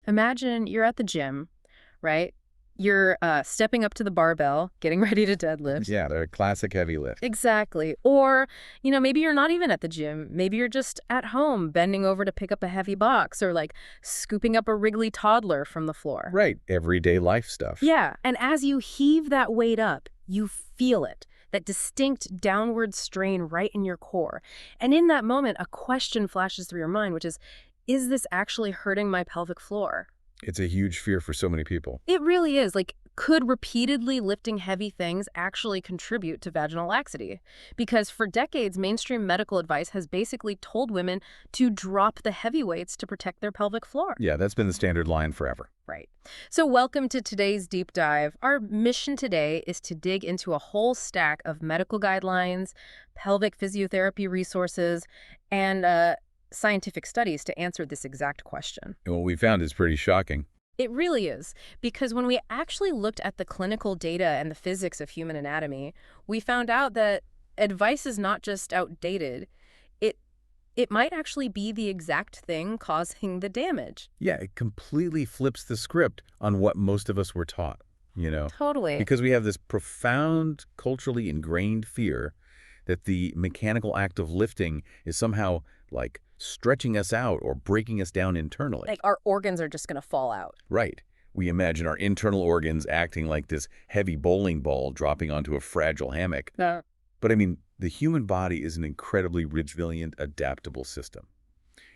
Imagine you're at the gym, right? You're stepping up to the barbell, getting ready to deadlift. Yeah, they're a classic heavy lift. Exactly. Or, maybe you're not even at the gym. Maybe you're just at home bending over to pick up a heavy box or like scooping up a wriggly toddler from the floor. Right, everyday life stuff. Yeah. And as you heave that weight up, you feel it, that distinct downward strain right in your core. And in that moment, a question flashes through your mind, which is this actually hurting my pelvic floor? It's a huge fear for so many people. It really is. Like, could repeatedly lifting heavy things actually contribute to vaginal laxity? Because for decades, mainstream medical advice has basically told women to drop the heavy weights to protect their pelvic floor. Yeah, that's been the standard line forever. Right. So welcome to today's deep dive. Our mission today is to dig into a whole stack of medical guidelines, pelvic physiotherapy resources, and scientific studies to answer this exact question. And what we found is pretty shocking. It really is, because when we actually looked at the clinical data and the physics of human anatomy, we found out that advice is not just outdated, it might actually be the exact thing causing the damage. Yeah, it completely flips the script on what most of us were taught, Totally. because we have this profound culturally ingrained fear that the mechanical act of lifting is somehow like stretching us out or breaking us down internally. Like our organs are just going to fall out. Right. We imagine our internal organs acting like this heavy bowling ball dropping onto a fragile hammock. No. But I mean, the human body is an incredibly resilient, adaptable system.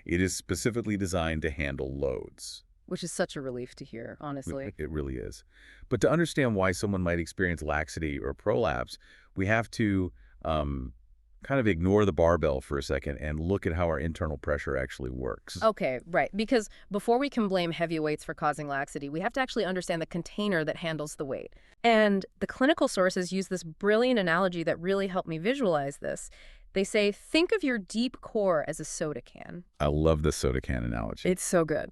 It is specifically designed to handle loads. Which is such a relief to hear, honestly. It really is. But to understand why someone might experience laxity or prolapse, we have to kind of ignore the barbell for a second and look at how our internal pressure actually works. Okay, right. Because before we can blame heavy weights for causing laxity, we have to actually understand the container that handles the weight. And the clinical sources use this brilliant analogy that really helped me visualize this. They say, think of your deep core as a soda can. I love the soda can analogy. It's so good.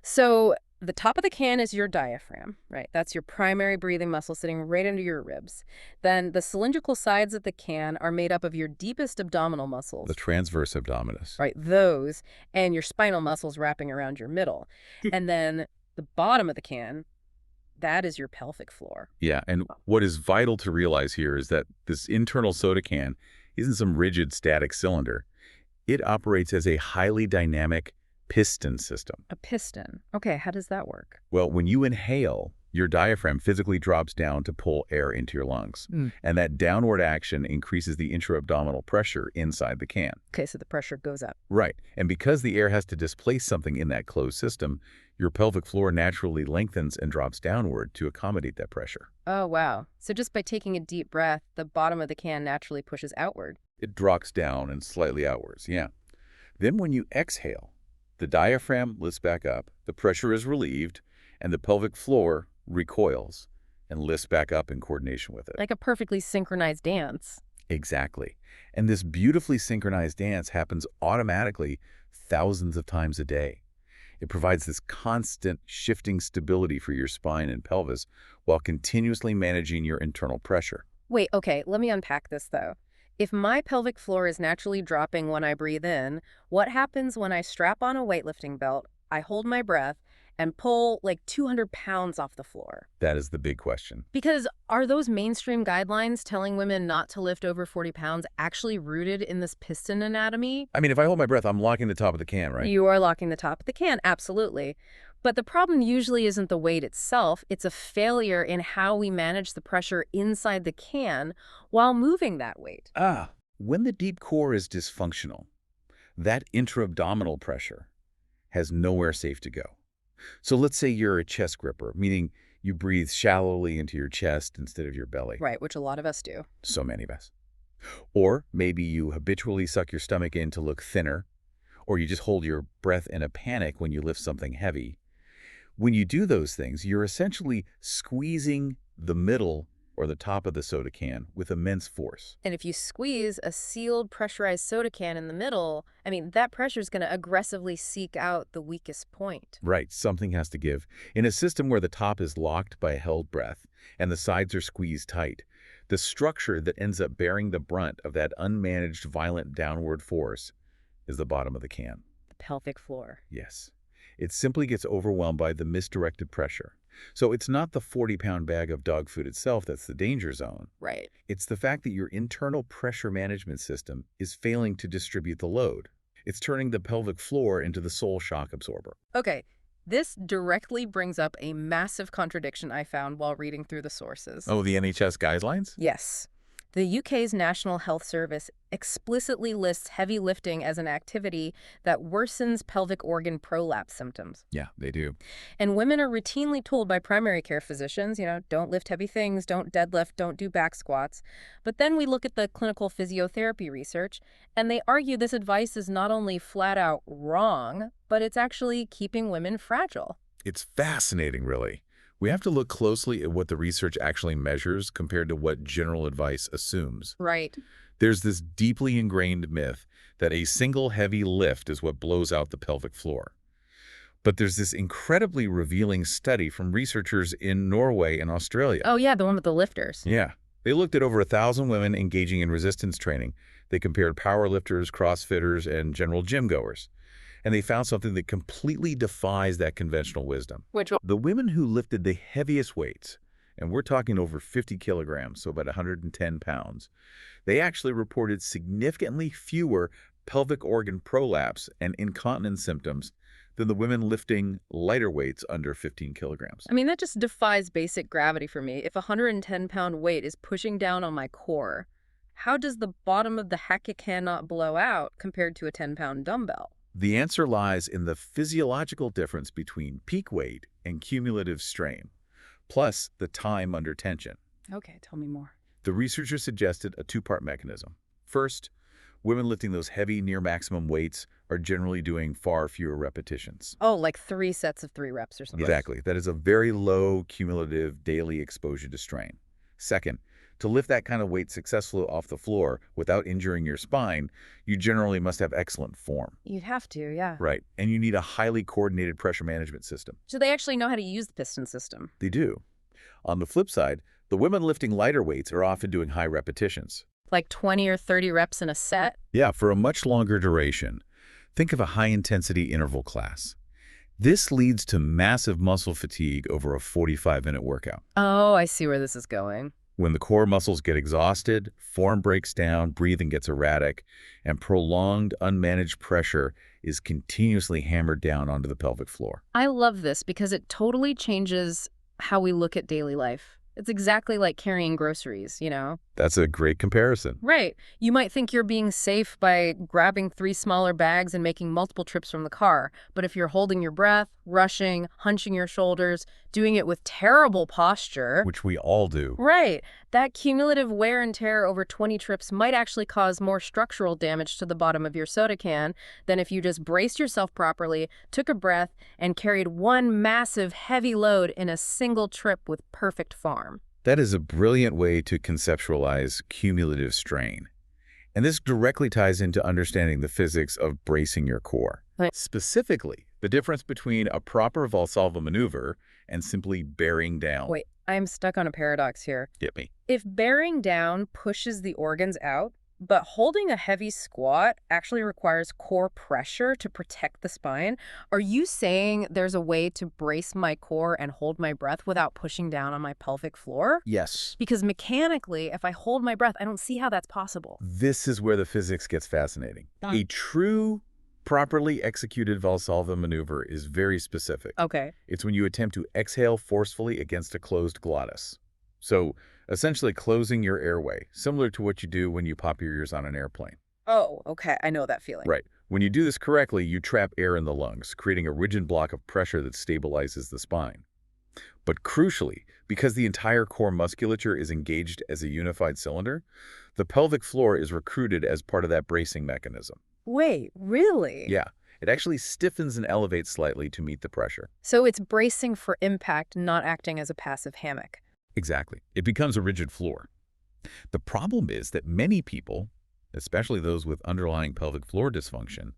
So the top of the can is your diaphragm, right? That's your primary breathing muscle sitting right under your ribs. Then the cylindrical sides of the can are made up of your deepest abdominal muscles. The transverse abdominis. Right, those, and your spinal muscles wrapping around your middle. And then the bottom of the can, that is your pelvic floor. Yeah, and what is vital to realize here is that this internal soda can isn't some rigid static cylinder. It operates as a highly dynamic piston system. A piston. Okay, how does that work? Well, when you inhale, your diaphragm physically drops down to pull air into your lungs. And that downward action increases the intra-abdominal pressure inside the can. Okay, so the pressure goes up. Right. And because the air has to displace something in that closed system, your pelvic floor naturally lengthens and drops downward to accommodate that pressure. Oh, wow. So just by taking a deep breath, the bottom of the can naturally pushes outward. It drops down and slightly outwards, yeah. Then when you exhale, the diaphragm lifts back up, the pressure is relieved, and the pelvic floor recoils and lifts back up in coordination with it. Like a perfectly synchronized dance. Exactly. And this beautifully synchronized dance happens automatically thousands of times a day. It provides this constant shifting stability for your spine and pelvis while continuously managing your internal pressure. Wait, okay, let me unpack this though. If my pelvic floor is naturally dropping when I breathe in, what happens when I strap on a weightlifting belt, I hold my breath, and pull like 200 pounds off the floor? That is the big question. Because are those mainstream guidelines telling women not to lift over 40 pounds actually rooted in this piston anatomy? I mean, if I hold my breath, I'm locking the top of the can, right? You are locking the top of the can, absolutely. But the problem usually isn't the weight itself, it's a failure in how we manage the pressure inside the can while moving that weight. When the deep core is dysfunctional, that intra-abdominal pressure has nowhere safe to go. So let's say you're a chest gripper, meaning you breathe shallowly into your chest instead of your belly. Right, which a lot of us do. So many of us. Or maybe you habitually suck your stomach in to look thinner, or you just hold your breath in a panic when you lift something heavy. When you do those things, you're essentially squeezing the middle or the top of the soda can with immense force. And if you squeeze a sealed, pressurized soda can in the middle, that pressure is going to aggressively seek out the weakest point. Right, something has to give. In a system where the top is locked by a held breath and the sides are squeezed tight, the structure that ends up bearing the brunt of that unmanaged violent downward force is the bottom of the can. The pelvic floor. Yes. It simply gets overwhelmed by the misdirected pressure. So it's not the 40-pound bag of dog food itself that's the danger zone. Right. It's the fact that your internal pressure management system is failing to distribute the load. It's turning the pelvic floor into the sole shock absorber. Okay, this directly brings up a massive contradiction I found while reading through the sources. Oh, the NHS guidelines? Yes. The UK's National Health Service explicitly lists heavy lifting as an activity that worsens pelvic organ prolapse symptoms. Yeah, they do. And women are routinely told by primary care physicians, don't lift heavy things, don't deadlift, don't do back squats. But then we look at the clinical physiotherapy research, and they argue this advice is not only flat out wrong, but it's actually keeping women fragile. It's fascinating, really. We have to look closely at what the research actually measures compared to what general advice assumes. Right. There's this deeply ingrained myth that a single heavy lift is what blows out the pelvic floor. But there's this incredibly revealing study from researchers in Norway and Australia. Oh, yeah, the one with the lifters. Yeah. They looked at over 1,000 women engaging in resistance training. They compared power lifters, CrossFitters, and general gym goers. And they found something that completely defies that conventional wisdom. Which one? The women who lifted the heaviest weights, and we're talking over 50 kilograms, so about 110 pounds, they actually reported significantly fewer pelvic organ prolapse and incontinence symptoms than the women lifting lighter weights under 15 kilograms. I mean, that just defies basic gravity for me. If a 110-pound weight is pushing down on my core, how does the bottom of the hack cannot blow out compared to a 10-pound dumbbell? The answer lies in the physiological difference between peak weight and cumulative strain, plus the time under tension. Okay, tell me more. The researchers suggested a two-part mechanism. First, women lifting those heavy near-maximum weights are generally doing far fewer repetitions. Oh, like 3 sets of 3 reps or something. Exactly. That is a very low cumulative daily exposure to strain. Second, to lift that kind of weight successfully off the floor without injuring your spine, you generally must have excellent form. You'd have to, yeah. Right. And you need a highly coordinated pressure management system. So they actually know how to use the piston system. They do. On the flip side, the women lifting lighter weights are often doing high repetitions. Like 20 or 30 reps in a set? Yeah, for a much longer duration. Think of a high-intensity interval class. This leads to massive muscle fatigue over a 45-minute workout. Oh, I see where this is going. When the core muscles get exhausted, form breaks down, breathing gets erratic, and prolonged, unmanaged pressure is continuously hammered down onto the pelvic floor. I love this because it totally changes how we look at daily life. It's exactly like carrying groceries, That's a great comparison. Right. You might think you're being safe by grabbing 3 smaller bags and making multiple trips from the car. But if you're holding your breath, rushing, hunching your shoulders, doing it with terrible posture... Which we all do. Right. That cumulative wear and tear over 20 trips might actually cause more structural damage to the bottom of your soda can than if you just braced yourself properly, took a breath, and carried one massive heavy load in a single trip with perfect form. That is a brilliant way to conceptualize cumulative strain. And this directly ties into understanding the physics of bracing your core. Right. Specifically, the difference between a proper Valsalva maneuver and simply bearing down. Wait, I'm stuck on a paradox here. Get me. If bearing down pushes the organs out, but holding a heavy squat actually requires core pressure to protect the spine, are you saying there's a way to brace my core and hold my breath without pushing down on my pelvic floor? Yes. Because mechanically, if I hold my breath, I don't see how that's possible. This is where the physics gets fascinating. A true, properly executed Valsalva maneuver is very specific. Okay. It's when you attempt to exhale forcefully against a closed glottis. So, essentially closing your airway, similar to what you do when you pop your ears on an airplane. Oh, okay. I know that feeling. Right. When you do this correctly, you trap air in the lungs, creating a rigid block of pressure that stabilizes the spine. But crucially, because the entire core musculature is engaged as a unified cylinder, the pelvic floor is recruited as part of that bracing mechanism. Wait, really? Yeah. It actually stiffens and elevates slightly to meet the pressure. So it's bracing for impact, not acting as a passive hammock. Exactly. It becomes a rigid floor. The problem is that many people, especially those with underlying pelvic floor dysfunction,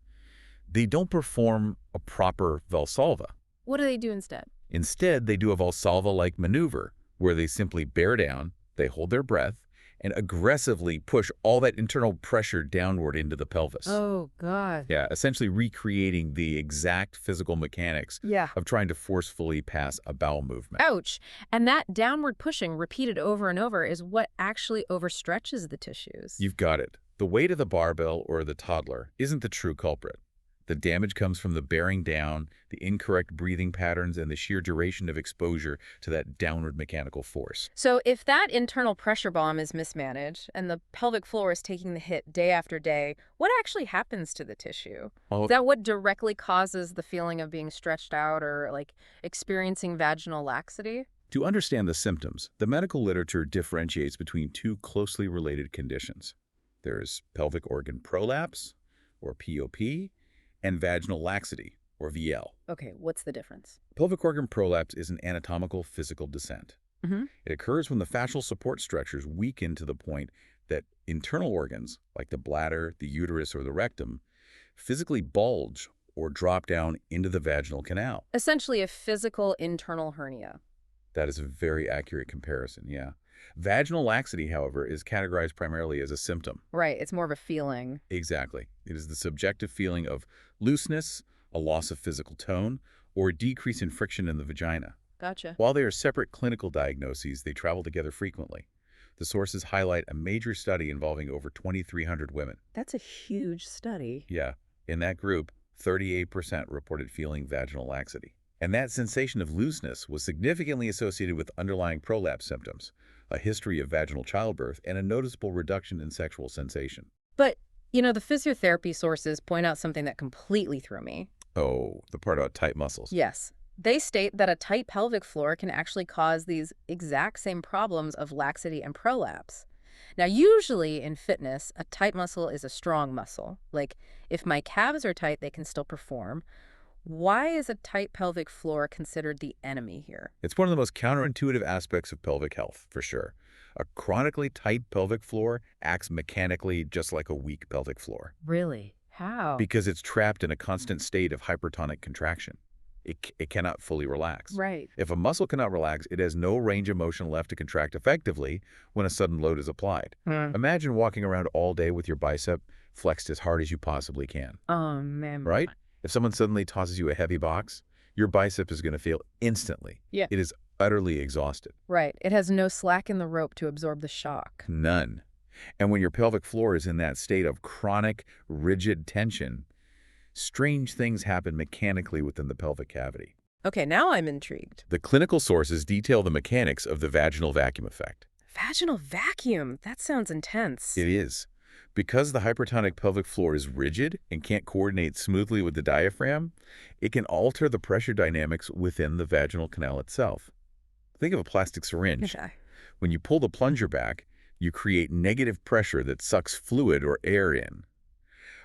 they don't perform a proper Valsalva. What do they do instead? Instead, they do a Valsalva-like maneuver where they simply bear down, they hold their breath, and aggressively push all that internal pressure downward into the pelvis. Oh, God. Yeah, essentially recreating the exact physical mechanics Yeah. of trying to forcefully pass a bowel movement. Ouch. And that downward pushing repeated over and over is what actually overstretches the tissues. You've got it. The weight of the barbell or the toddler isn't the true culprit. The damage comes from the bearing down, the incorrect breathing patterns, and the sheer duration of exposure to that downward mechanical force. So if that internal pressure bomb is mismanaged and the pelvic floor is taking the hit day after day, what actually happens to the tissue? Well, Is that what directly causes the feeling of being stretched out or like experiencing vaginal laxity? to understand the symptoms, the medical literature differentiates between two closely related conditions. There's pelvic organ prolapse, or POP, and vaginal laxity, or VL. Okay, what's the difference? Pelvic organ prolapse is an anatomical physical descent. Mm-hmm. It occurs when the fascial support structures weaken to the point that internal organs, like the bladder, the uterus, or the rectum, physically bulge or drop down into the vaginal canal. Essentially a physical internal hernia. That is a very accurate comparison, yeah. Vaginal laxity, however, is categorized primarily as a symptom. Right, it's more of a feeling. Exactly. It is the subjective feeling of looseness, a loss of physical tone, or a decrease in friction in the vagina. Gotcha. While they are separate clinical diagnoses, they travel together frequently. The sources highlight a major study involving over 2,300 women. That's a huge study. Yeah, in that group, 38% reported feeling vaginal laxity. And that sensation of looseness was significantly associated with underlying prolapse symptoms, a history of vaginal childbirth, and a noticeable reduction in sexual sensation. But, the physiotherapy sources point out something that completely threw me. Oh, the part about tight muscles. Yes. They state that a tight pelvic floor can actually cause these exact same problems of laxity and prolapse. Now, usually in fitness, a tight muscle is a strong muscle. Like, if my calves are tight, they can still perform. Why is a tight pelvic floor considered the enemy here? It's one of the most counterintuitive aspects of pelvic health, for sure. A chronically tight pelvic floor acts mechanically just like a weak pelvic floor. Really? How? Because it's trapped in a constant state of hypertonic contraction. It cannot fully relax. Right. If a muscle cannot relax, it has no range of motion left to contract effectively when a sudden load is applied. Imagine walking around all day with your bicep flexed as hard as you possibly can. Oh, man. Right? If someone suddenly tosses you a heavy box, your bicep is going to feel instantly. Yeah. It is utterly exhausted. Right. It has no slack in the rope to absorb the shock. None. And when your pelvic floor is in that state of chronic, rigid tension, strange things happen mechanically within the pelvic cavity. Okay, now I'm intrigued. The clinical sources detail the mechanics of the vaginal vacuum effect. Vaginal vacuum? That sounds intense. It is. Because the hypertonic pelvic floor is rigid and can't coordinate smoothly with the diaphragm, it can alter the pressure dynamics within the vaginal canal itself. Think of a plastic syringe. Okay. When you pull the plunger back, you create negative pressure that sucks fluid or air in.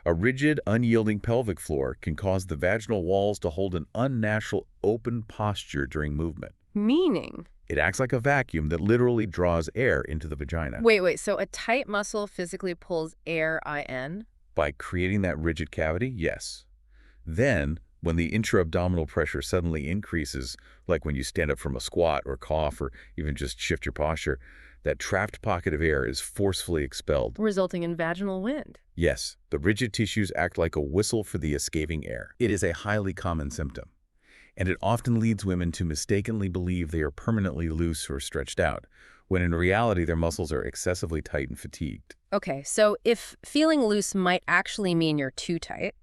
A rigid, unyielding pelvic floor can cause the vaginal walls to hold an unnatural open posture during movement. Meaning? It acts like a vacuum that literally draws air into the vagina. Wait, so a tight muscle physically pulls air in? By creating that rigid cavity, yes. Then, when the intra-abdominal pressure suddenly increases, like when you stand up from a squat or cough or even just shift your posture, that trapped pocket of air is forcefully expelled. Resulting in vaginal wind. Yes, the rigid tissues act like a whistle for the escaping air. It is a highly common symptom, and it often leads women to mistakenly believe they are permanently loose or stretched out, when in reality their muscles are excessively tight and fatigued. Okay, so if feeling loose might actually mean you're too tight,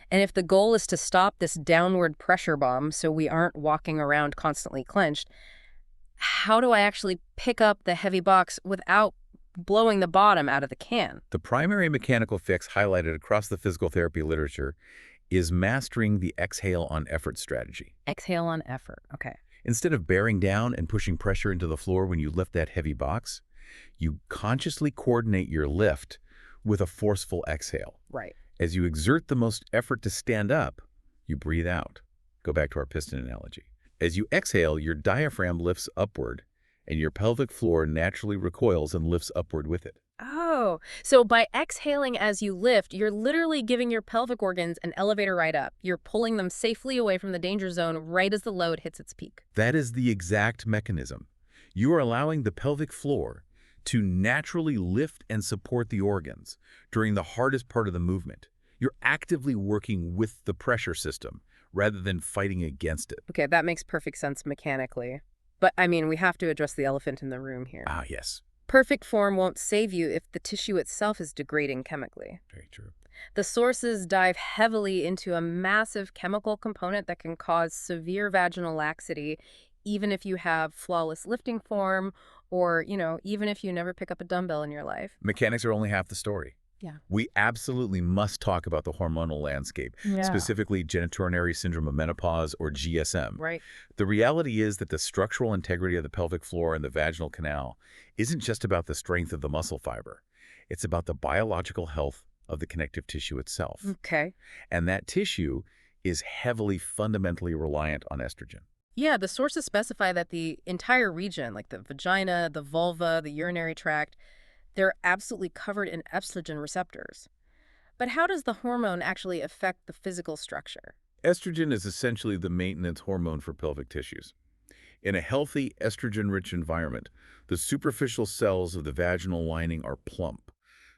and if the goal is to stop this downward pressure bomb so we aren't walking around constantly clenched, how do I actually pick up the heavy box without blowing the bottom out of the can? The primary mechanical fix highlighted across the physical therapy literature is mastering the exhale on effort strategy. Exhale on effort, okay. Instead of bearing down and pushing pressure into the floor when you lift that heavy box, you consciously coordinate your lift with a forceful exhale. Right. As you exert the most effort to stand up, you breathe out. Go back to our piston analogy. As you exhale, your diaphragm lifts upward, and your pelvic floor naturally recoils and lifts upward with it. Oh, so by exhaling as you lift, you're literally giving your pelvic organs an elevator ride up. You're pulling them safely away from the danger zone right as the load hits its peak. That is the exact mechanism. You are allowing the pelvic floor to naturally lift and support the organs during the hardest part of the movement. You're actively working with the pressure system rather than fighting against it. Okay, that makes perfect sense mechanically. But, I mean, we have to address the elephant in the room here. Ah, yes. Perfect form won't save you if the tissue itself is degrading chemically. Very true. The sources dive heavily into a massive chemical component that can cause severe vaginal laxity, even if you have flawless lifting form or, even if you never pick up a dumbbell in your life. Mechanics are only half the story. Yeah. We absolutely must talk about the hormonal landscape, Yeah. specifically genitourinary syndrome of menopause, or GSM. Right. The reality is that the structural integrity of the pelvic floor and the vaginal canal isn't just about the strength of the muscle fiber. It's about the biological health of the connective tissue itself. Okay. And that tissue is heavily fundamentally reliant on estrogen. Yeah, the sources specify that the entire region, like the vagina, the vulva, the urinary tract, they're absolutely covered in estrogen receptors. But how does the hormone actually affect the physical structure? Estrogen is essentially the maintenance hormone for pelvic tissues. In a healthy, estrogen-rich environment, the superficial cells of the vaginal lining are plump.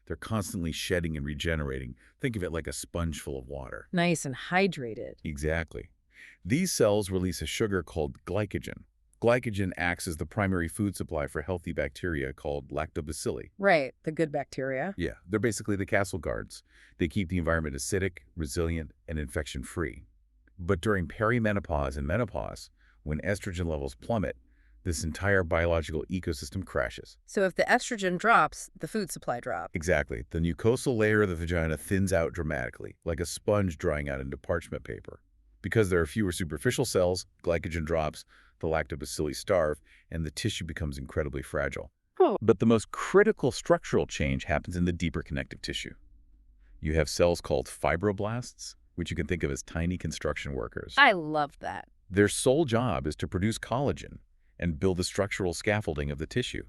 They're constantly shedding and regenerating. Think of it like a sponge full of water. Nice and hydrated. Exactly. These cells release a sugar called glycogen. Glycogen acts as the primary food supply for healthy bacteria called lactobacilli. Right, the good bacteria. Yeah, they're basically the castle guards. They keep the environment acidic, resilient, and infection-free. But during perimenopause and menopause, when estrogen levels plummet, this entire biological ecosystem crashes. So if the estrogen drops, the food supply drops. Exactly. The mucosal layer of the vagina thins out dramatically, like a sponge drying out into parchment paper. Because there are fewer superficial cells, glycogen drops, the lactobacilli starve, and the tissue becomes incredibly fragile. Oh. But the most critical structural change happens in the deeper connective tissue. You have cells called fibroblasts, which you can think of as tiny construction workers. I love that. Their sole job is to produce collagen and build the structural scaffolding of the tissue.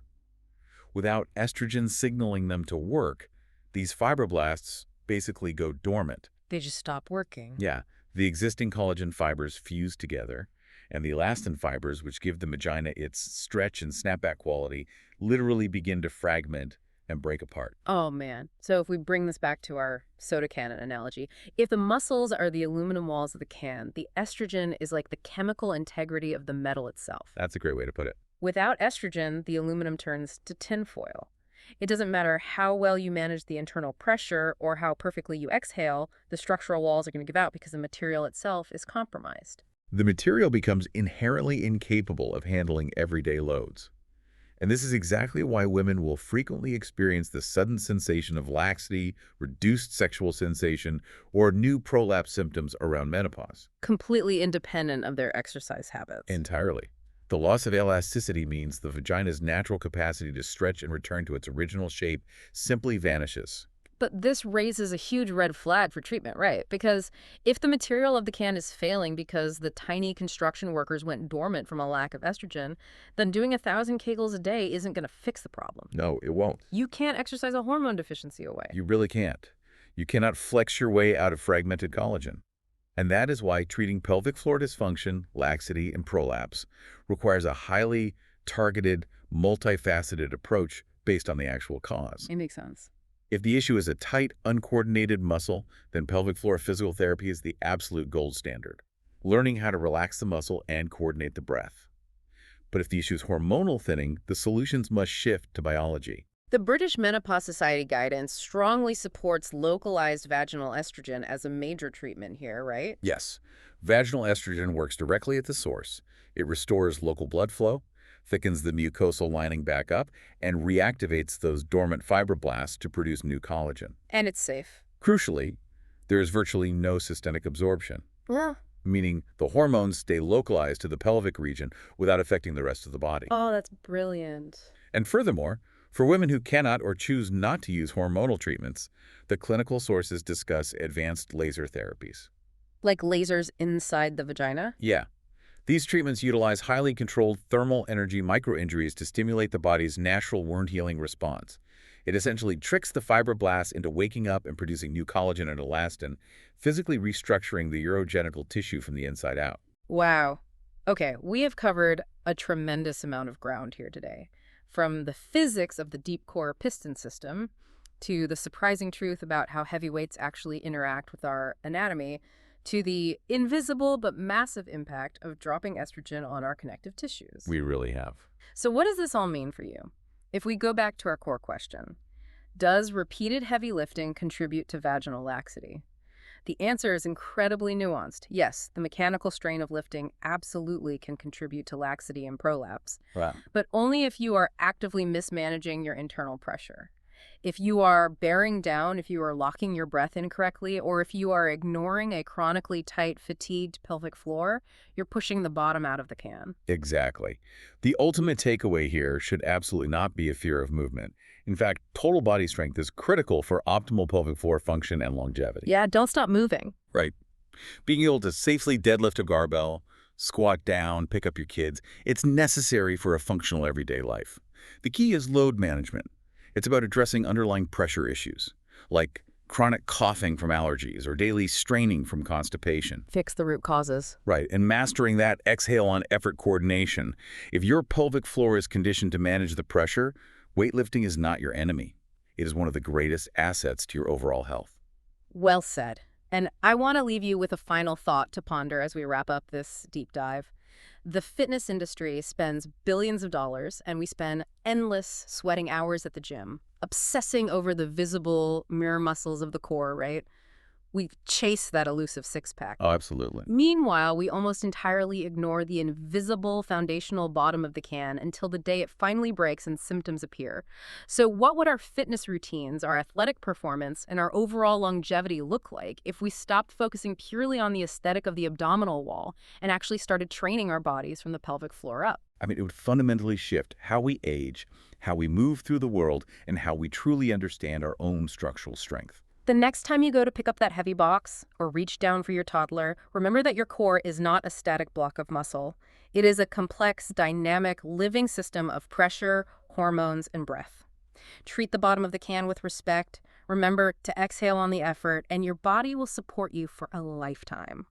Without estrogen signaling them to work, these fibroblasts basically go dormant. They just stop working. Yeah, the existing collagen fibers fuse together, and the elastin fibers, which give the vagina its stretch and snapback quality, literally begin to fragment and break apart. Oh, man. So if we bring this back to our soda can analogy, if the muscles are the aluminum walls of the can, the estrogen is like the chemical integrity of the metal itself. That's a great way to put it. Without estrogen, the aluminum turns to tinfoil. It doesn't matter how well you manage the internal pressure or how perfectly you exhale, the structural walls are going to give out because the material itself is compromised. The material becomes inherently incapable of handling everyday loads. And this is exactly why women will frequently experience the sudden sensation of laxity, reduced sexual sensation, or new prolapse symptoms around menopause. Completely independent of their exercise habits. Entirely. The loss of elasticity means the vagina's natural capacity to stretch and return to its original shape simply vanishes. But this raises a huge red flag for treatment, right? Because if the material of the can is failing because the tiny construction workers went dormant from a lack of estrogen, then doing 1,000 Kegels a day isn't going to fix the problem. No, it won't. You can't exercise a hormone deficiency away. You really can't. You cannot flex your way out of fragmented collagen. And that is why treating pelvic floor dysfunction, laxity, and prolapse requires a highly targeted, multifaceted approach based on the actual cause. It makes sense. If the issue is a tight, uncoordinated muscle, then pelvic floor physical therapy is the absolute gold standard, learning how to relax the muscle and coordinate the breath. But if the issue is hormonal thinning, the solutions must shift to biology. The British Menopause Society guidance strongly supports localized vaginal estrogen as a major treatment here, right? Yes, vaginal estrogen works directly at the source. It restores local blood flow, thickens the mucosal lining back up, and reactivates those dormant fibroblasts to produce new collagen. And it's safe. Crucially, there is virtually no systemic absorption, Yeah. meaning the hormones stay localized to the pelvic region without affecting the rest of the body. Oh, that's brilliant. And furthermore, for women who cannot or choose not to use hormonal treatments, the clinical sources discuss advanced laser therapies. Like lasers inside the vagina? Yeah. These treatments utilize highly controlled thermal energy microinjuries to stimulate the body's natural wound-healing response. It essentially tricks the fibroblasts into waking up and producing new collagen and elastin, physically restructuring the urogenital tissue from the inside out. Wow. Okay, we have covered a tremendous amount of ground here today. From the physics of the deep core piston system to the surprising truth about how heavy weights actually interact with our anatomy, to the invisible but massive impact of dropping estrogen on our connective tissues. We really have. So what does this all mean for you? If we go back to our core question, does repeated heavy lifting contribute to vaginal laxity? The answer is incredibly nuanced. Yes, the mechanical strain of lifting absolutely can contribute to laxity and prolapse, Wow. but only if you are actively mismanaging your internal pressure. If you are bearing down, if you are locking your breath incorrectly, or if you are ignoring a chronically tight, fatigued pelvic floor, you're pushing the bottom out of the can. Exactly. The ultimate takeaway here should absolutely not be a fear of movement. In fact, total body strength is critical for optimal pelvic floor function and longevity. Yeah, don't stop moving. Right. Being able to safely deadlift a barbell, squat down, pick up your kids, it's necessary for a functional everyday life. The key is load management. It's about addressing underlying pressure issues, like chronic coughing from allergies or daily straining from constipation. Fix the root causes. Right, and mastering that exhale-on-effort coordination. If your pelvic floor is conditioned to manage the pressure, weightlifting is not your enemy. It is one of the greatest assets to your overall health. Well said. And I want to leave you with a final thought to ponder as we wrap up this deep dive. The fitness industry spends billions of dollars, and we spend endless sweating hours at the gym, obsessing over the visible mirror muscles of the core, right? We chase that elusive six-pack. Oh, absolutely. Meanwhile, we almost entirely ignore the invisible foundational bottom of the can until the day it finally breaks and symptoms appear. So what would our fitness routines, our athletic performance, and our overall longevity look like if we stopped focusing purely on the aesthetic of the abdominal wall and actually started training our bodies from the pelvic floor up? I mean, it would fundamentally shift how we age, how we move through the world, and how we truly understand our own structural strength. The next time you go to pick up that heavy box or reach down for your toddler, remember that your core is not a static block of muscle. It is a complex, dynamic, living system of pressure, hormones, and breath. Treat the bottom of the can with respect. Remember to exhale on the effort, and your body will support you for a lifetime.